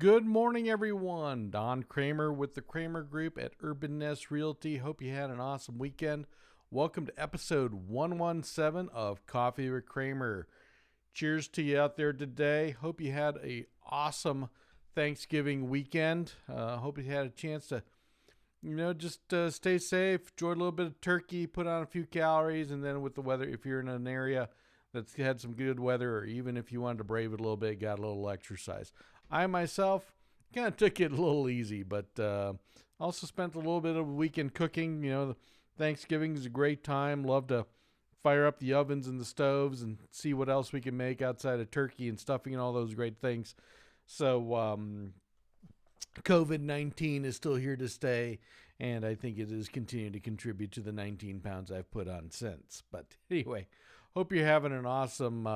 Good morning, everyone. Don Cramer with the Cramer Group at Urban Nest Realty. Hope you had an awesome weekend. Welcome to episode 117 of Coffee with Cramer. Cheers to you out there today. Hope you had a awesome Thanksgiving weekend. Hope you had a chance to, just stay safe, enjoy a little bit of turkey, put on a few calories, and then with the weather, if you're in an area that's had some good weather, or even if you wanted to brave it a little bit, got a little exercise. I myself kind of took it a little easy, but also spent a little bit of a weekend cooking. Thanksgiving is a great time. Love to fire up the ovens and the stoves and see what else we can make outside of turkey and stuffing and all those great things. So COVID-19 is still here to stay, and I think it is continuing to contribute to the 19 pounds I've put on since. But anyway, hope you're having an awesome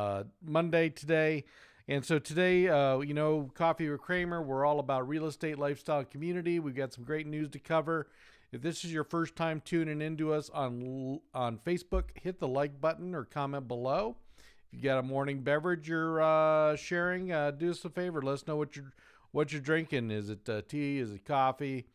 Monday today. And so today, Coffee with Cramer, we're all about real estate, lifestyle, and community. We've got some great news to cover. If this is your first time tuning into us on Facebook, hit the like button or comment below. If you got a morning beverage you're sharing, do us a favor. Let us know what you're drinking. Is it tea? Is it coffee?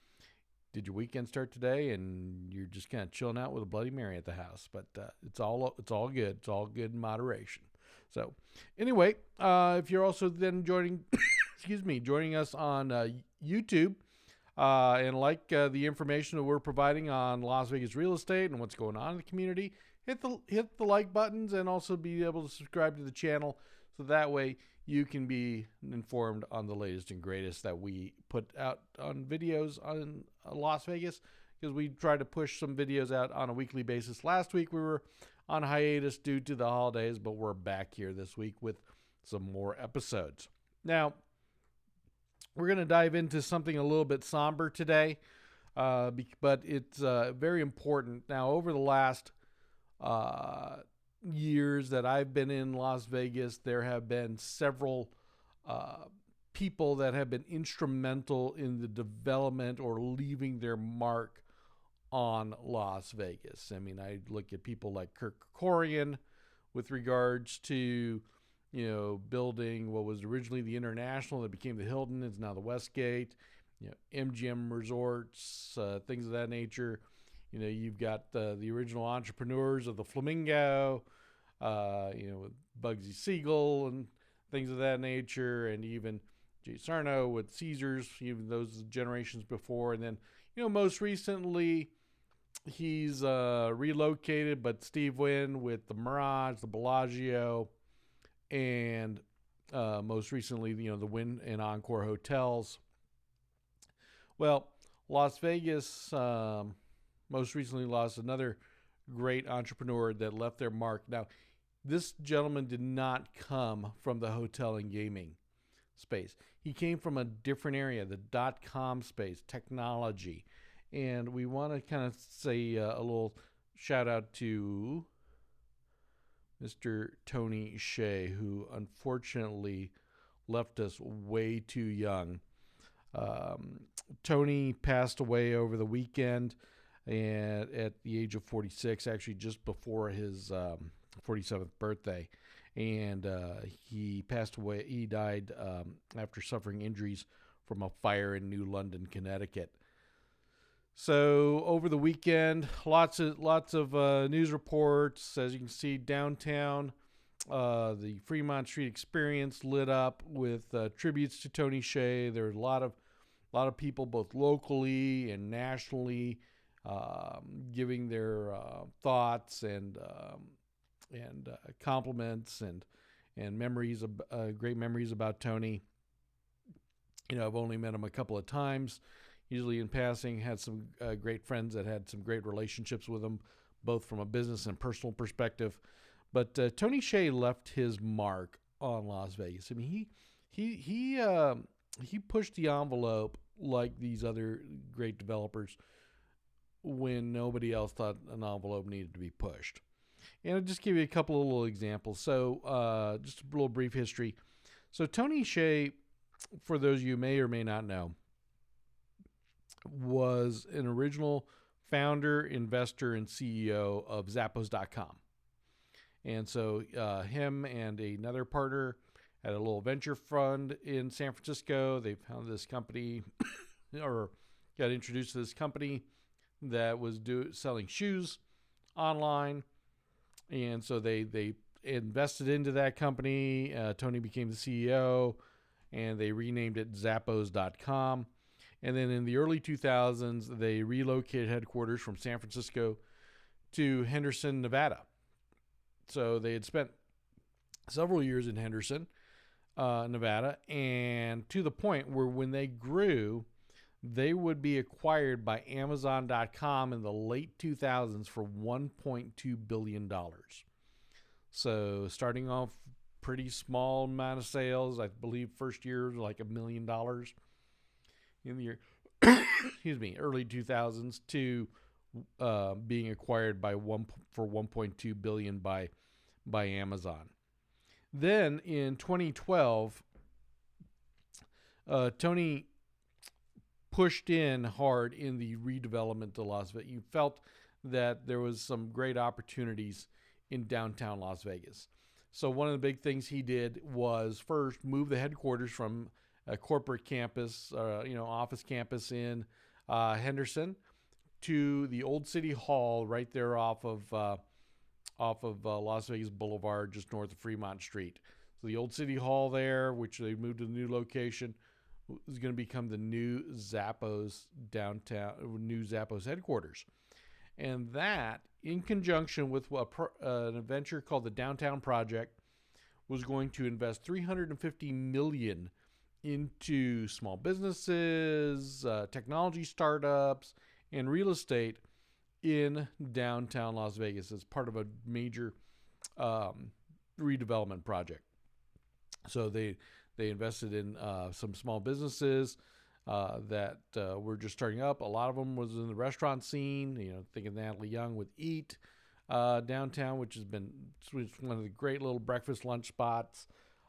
Did your weekend start today and you're just kind of chilling out with a Bloody Mary at the house? But it's all good. It's all good in moderation. So anyway, if you're also then joining us on YouTube and like the information that we're providing on Las Vegas real estate and what's going on in the community, hit the like buttons and also be able to subscribe to the channel so that way you can be informed on the latest and greatest that we put out on videos on Las Vegas, because we try to push some videos out on a weekly basis. Last week we were on hiatus due to the holidays, but we're back here this week with some more episodes. Now, we're going to dive into something a little bit somber today, but it's very important. Now, over the last years that I've been in Las Vegas, there have been several people that have been instrumental in the development or leaving their mark on Las Vegas. I mean, I look at people like Kirk Kerkorian with regards to, building what was originally the International that became the Hilton. It's now the Westgate, MGM Resorts, things of that nature. You've got the original entrepreneurs of the Flamingo, with Bugsy Siegel and things of that nature, and even Jay Sarno with Caesars, even those generations before. And then, most recently, he's relocated, but Steve Wynn with the Mirage, the Bellagio, and most recently, the Wynn and Encore hotels. Well, Las Vegas most recently lost another great entrepreneur that left their mark. Now, this gentleman did not come from the hotel and gaming space. He came from a different area, the .com space, technology. And we want to kind of say a little shout out to Mr. Tony Hsieh, who unfortunately left us way too young. Tony passed away over the weekend and at the age of 46, actually just before his 47th birthday. And he passed away. He died after suffering injuries from a fire in New London, Connecticut. So over the weekend, lots of news reports. As you can see, downtown, the Fremont Street Experience lit up with tributes to Tony Hsieh. There were a lot of people, both locally and nationally, giving their thoughts and compliments and memories of great memories about Tony. I've only met him a couple of times. Usually in passing, had some great friends that had some great relationships with him, both from a business and personal perspective. But Tony Hsieh left his mark on Las Vegas. I mean, he pushed the envelope like these other great developers when nobody else thought an envelope needed to be pushed. And I'll just give you a couple of little examples. So just a little brief history. So Tony Hsieh, for those of you who may or may not know, was an original founder, investor, and CEO of Zappos.com. And so him and another partner had a little venture fund in San Francisco. They found this company or got introduced to this company that was selling shoes online. And so they invested into that company. Tony became the CEO, and they renamed it Zappos.com. And then in the early 2000s, they relocated headquarters from San Francisco to Henderson, Nevada. So they had spent several years in Henderson, Nevada, and to the point where when they grew, they would be acquired by Amazon.com in the late 2000s for $1.2 billion. So starting off pretty small amount of sales, I believe first year was like $1 million in the year, early 2000s, to being acquired for $1.2 billion by Amazon. Then in 2012, Tony pushed in hard in the redevelopment to Las Vegas. You felt that there was some great opportunities in downtown Las Vegas. So one of the big things he did was first move the headquarters from a corporate campus, office campus in Henderson, to the old City Hall right there off of Las Vegas Boulevard, just north of Fremont Street. So the old City Hall there, which they moved to the new location, is going to become the new Zappos headquarters. And that, in conjunction with an venture called the Downtown Project, was going to invest $350 million into small businesses, technology startups, and real estate in downtown Las Vegas as part of a major redevelopment project. So they invested in some small businesses that were just starting up. A lot of them was in the restaurant scene. Thinking Natalie Young with Eat downtown, which has been one of the great little breakfast lunch spots.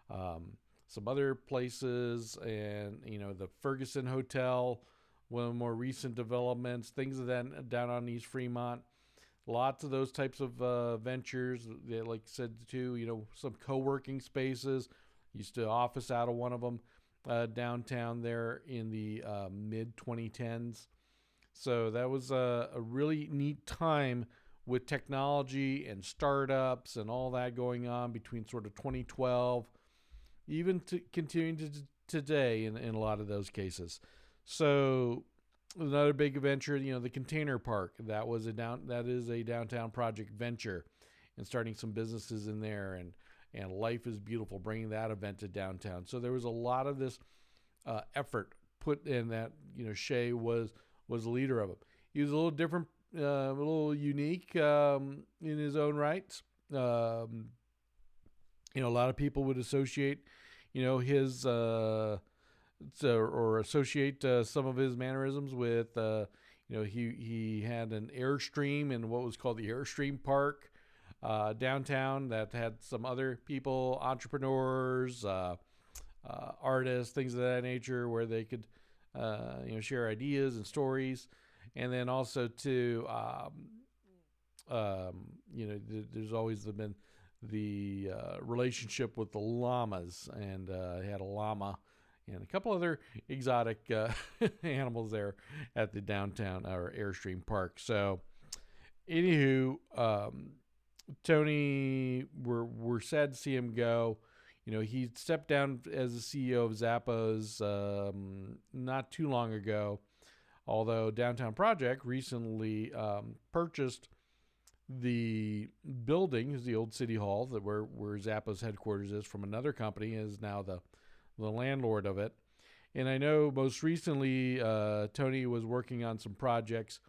Some other places, and the Ferguson Hotel, one of the more recent developments. Things of that down on East Fremont. Lots of those types of ventures. They, like I said too, some co-working spaces. Used to office out of one of them downtown there in the mid 2010s. So that was a really neat time with technology and startups and all that going on between sort of 2012, even continuing to today in a lot of those cases. So another big venture, the Container Park, that is a downtown project venture, and starting some businesses in there, and Life is Beautiful, bringing that event to downtown. So there was a lot of this effort put in that. Hsieh was the leader of it. He was a little different, a little unique in his own rights. A lot of people would associate, his or associate some of his mannerisms with, he had an Airstream in what was called the Airstream Park downtown that had some other people, entrepreneurs, artists, things of that nature, where they could, share ideas and stories. And then also too, there's always been the relationship with the llamas, and he had a llama and a couple other exotic animals there at the downtown or Airstream Park. So, anywho, Tony, we're sad to see him go. He stepped down as the CEO of Zappos not too long ago, although Downtown Project recently purchased the building, is the old City Hall, that where Zappos headquarters is, from another company, is now the landlord of it. And I know most recently Tony was working on some projects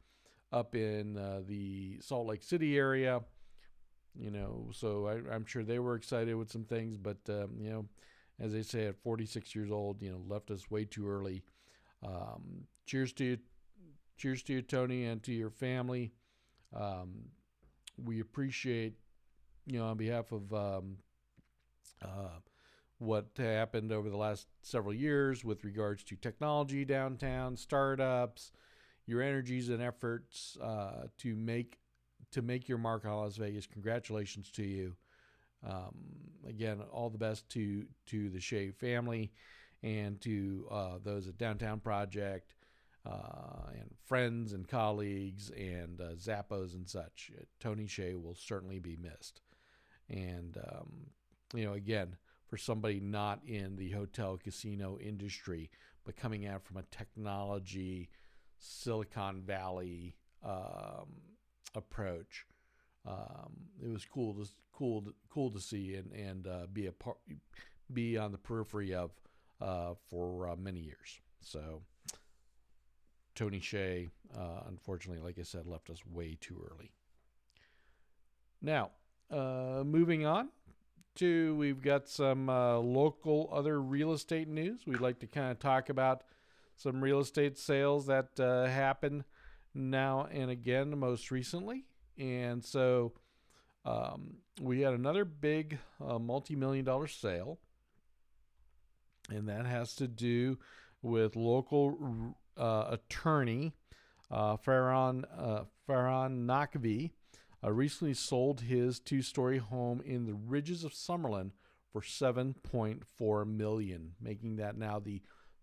up in the Salt Lake City area. So I'm sure they were excited with some things, but, as they say, at 46 years old, left us way too early. Cheers to you, Tony, and to your family. We appreciate, on behalf of what happened over the last several years with regards to technology downtown, startups, your energies and efforts to make your mark on Las Vegas. Congratulations to you. Again, all the best to the Hsieh family and to those at Downtown Project and friends and colleagues and Zappos and such. Tony Hsieh will certainly be missed. And, again, for somebody not in the hotel casino industry, but coming out from a technology Silicon Valley approach, it was cool to see and be on the periphery of for many years. So Tony Hsieh, unfortunately, like I said, left us way too early. Now, moving on to, we've got some local other real estate news. We'd like to kind of talk about some real estate sales that happen now and again, most recently. And so we had another big multi-million-dollar sale, and that has to do with local attorney Farhan Naqvi. Recently sold his two-story home in the Ridges of Summerlin for $7.4 million, making that now the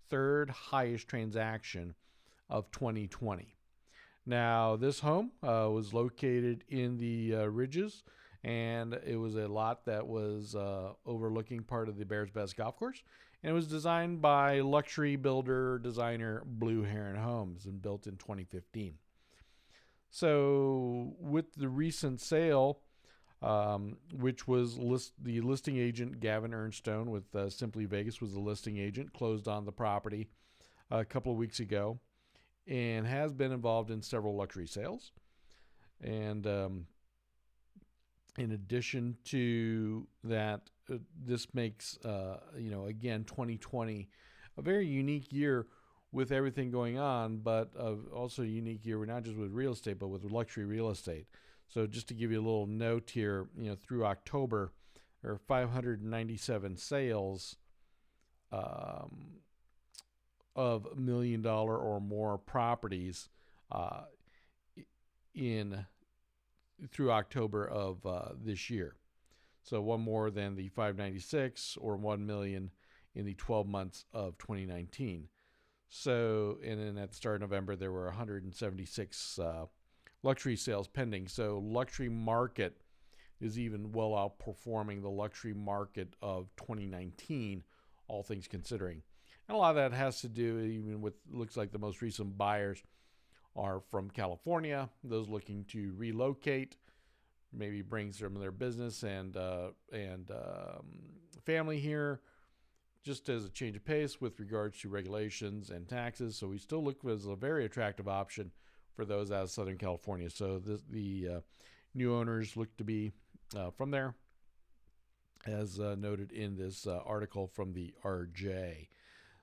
third highest transaction of 2020. Now, this home was located in the Ridges, and it was a lot that was overlooking part of the Bears Best Golf Course, and it was designed by luxury builder designer Blue Heron Homes and built in 2015. So with the recent sale, which was the listing agent Gavin Ernstone with Simply Vegas was the listing agent, closed on the property a couple of weeks ago and has been involved in several luxury sales. And in addition to that, this makes, again, 2020 a very unique year with everything going on, but also a unique year, not just with real estate, but with luxury real estate. So just to give you a little note here, through October, there are 597 sales of $1 million or more properties through October of this year. So one more than the 596 or 1 million in the 12 months of 2019. So, and then at the start of November, there were 176 luxury sales pending. So luxury market is even well outperforming the luxury market of 2019, all things considering. And a lot of that has to do even with, looks like the most recent buyers are from California, those looking to relocate, maybe bring some of their business and family here, just as a change of pace with regards to regulations and taxes. So we still look as a very attractive option for those out of Southern California. So the new owners look to be from there, as noted in this article from the RJ.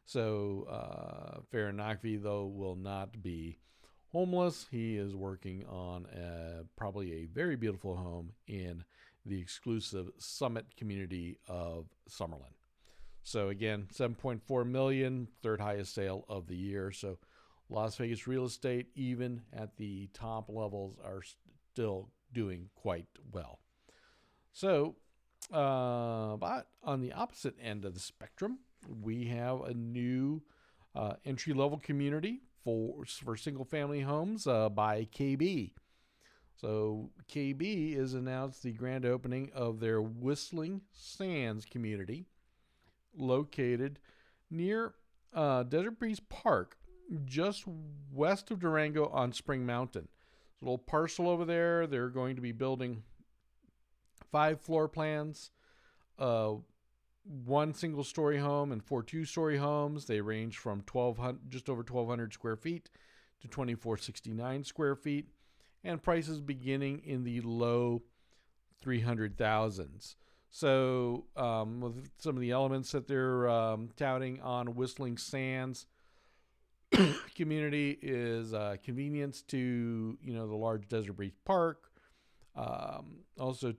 So Farhan Naqvi, though, will not be homeless. He is working on probably a very beautiful home in the exclusive Summit community of Summerlin. So again, $7.4 million, third highest sale of the year. So Las Vegas real estate, even at the top levels, are still doing quite well. So, but on the opposite end of the spectrum, we have a new entry-level community for single-family homes by KB. So KB has announced the grand opening of their Whistling Sands community, located near Desert Breeze Park, just west of Durango on Spring Mountain. It's a little parcel over there. They're going to be building 5 floor plans, 1 single-story home and 4 two-story homes. They range from just over 1,200 square feet to 2,469 square feet, and prices beginning in the low 300,000s. So with some of the elements that they're touting on Whistling Sands community is convenience to the large Desert Breeze Park. Also,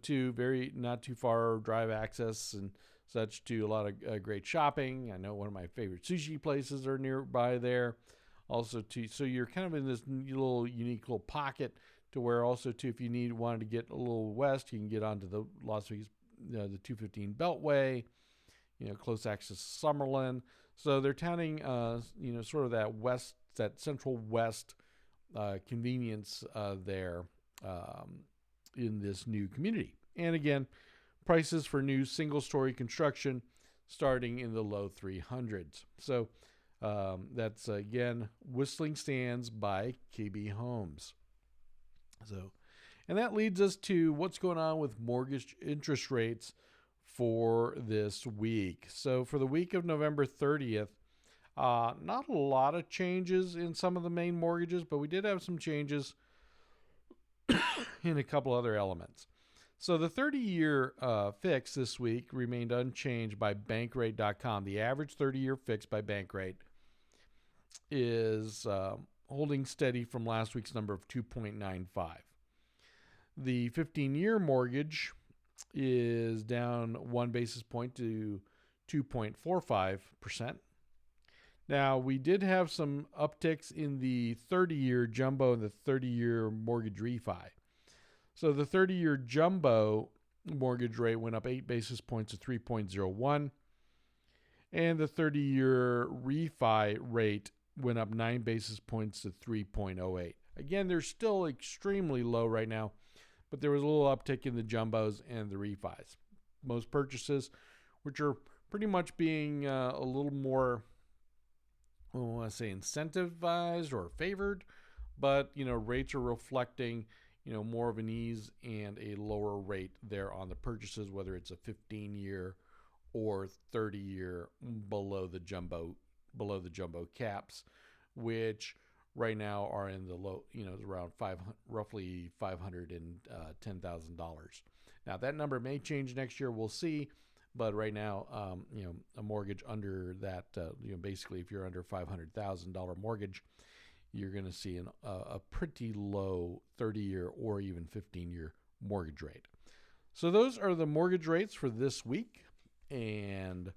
not too far drive access and such to a lot of great shopping. I know one of my favorite sushi places are nearby there. Also, so you're kind of in this unique little pocket to where also if you wanted to get a little west, you can get onto the Las Vegas the 215 Beltway, close access to Summerlin. So they're touting, sort of that central west convenience there in this new community. And again, prices for new single-story construction starting in the low 300s. So that's, again, Whistling Stands by KB Homes. So, and that leads us to what's going on with mortgage interest rates for this week. So for the week of November 30th, not a lot of changes in some of the main mortgages, but we did have some changes in a couple other elements. So the 30-year fix this week remained unchanged by Bankrate.com. The average 30-year fix by Bankrate is holding steady from last week's number of 2.95. The 15-year mortgage is down 1 basis point to 2.45%. Now, we did have some upticks in the 30-year jumbo and the 30-year mortgage refi. So the 30-year jumbo mortgage rate went up 8 basis points to 3.01, and the 30-year refi rate went up 9 basis points to 3.08. Again, they're still extremely low right now, but there was a little uptick in the jumbos and the refis. Most purchases, which are pretty much being a little more, I don't want to say incentivized or favored, but, rates are reflecting, more of an ease and a lower rate there on the purchases, whether it's a 15-year or 30-year below the jumbo caps, which right now are in the low, around roughly $510,000. Now that number may change next year. We'll see. But right now, a mortgage under that, basically if you're under $500,000 mortgage, you're going to see a pretty low 30-year or even 15-year mortgage rate. So those are the mortgage rates for this week. And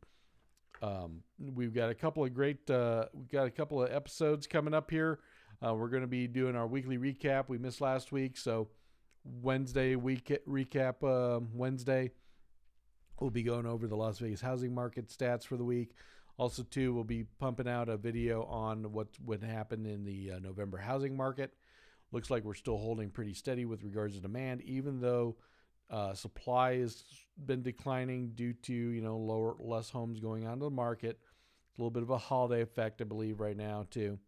we've got a couple of episodes coming up here. We're going to be doing our weekly recap. We missed last week, so Wednesday recap Wednesday. We'll be going over the Las Vegas housing market stats for the week. Also, too, we'll be pumping out a video on what happened in the November housing market. Looks like we're still holding pretty steady with regards to demand, even though supply has been declining due to less homes going onto the market. A little bit of a holiday effect, I believe, right now too.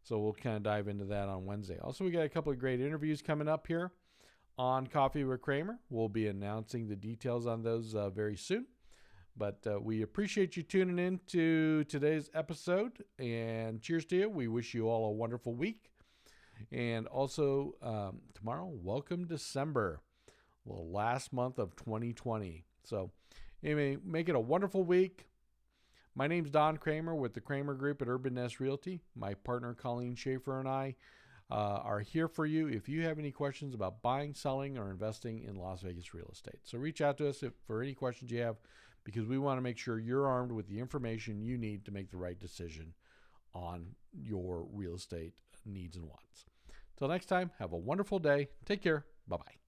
So we'll kind of dive into that on Wednesday. Also, we got a couple of great interviews coming up here on Coffee with Cramer. We'll be announcing the details on those very soon. But we appreciate you tuning in to today's episode. And cheers to you. We wish you all a wonderful week. And also, tomorrow, welcome December, the last month of 2020. So, anyway, make it a wonderful week. My name's Don Cramer with the Cramer Group at Urban Nest Realty. My partner, Colleen Schaefer, and I are here for you if you have any questions about buying, selling, or investing in Las Vegas real estate. So reach out to us for any questions you have, because we want to make sure you're armed with the information you need to make the right decision on your real estate needs and wants. Till next time, have a wonderful day. Take care. Bye-bye.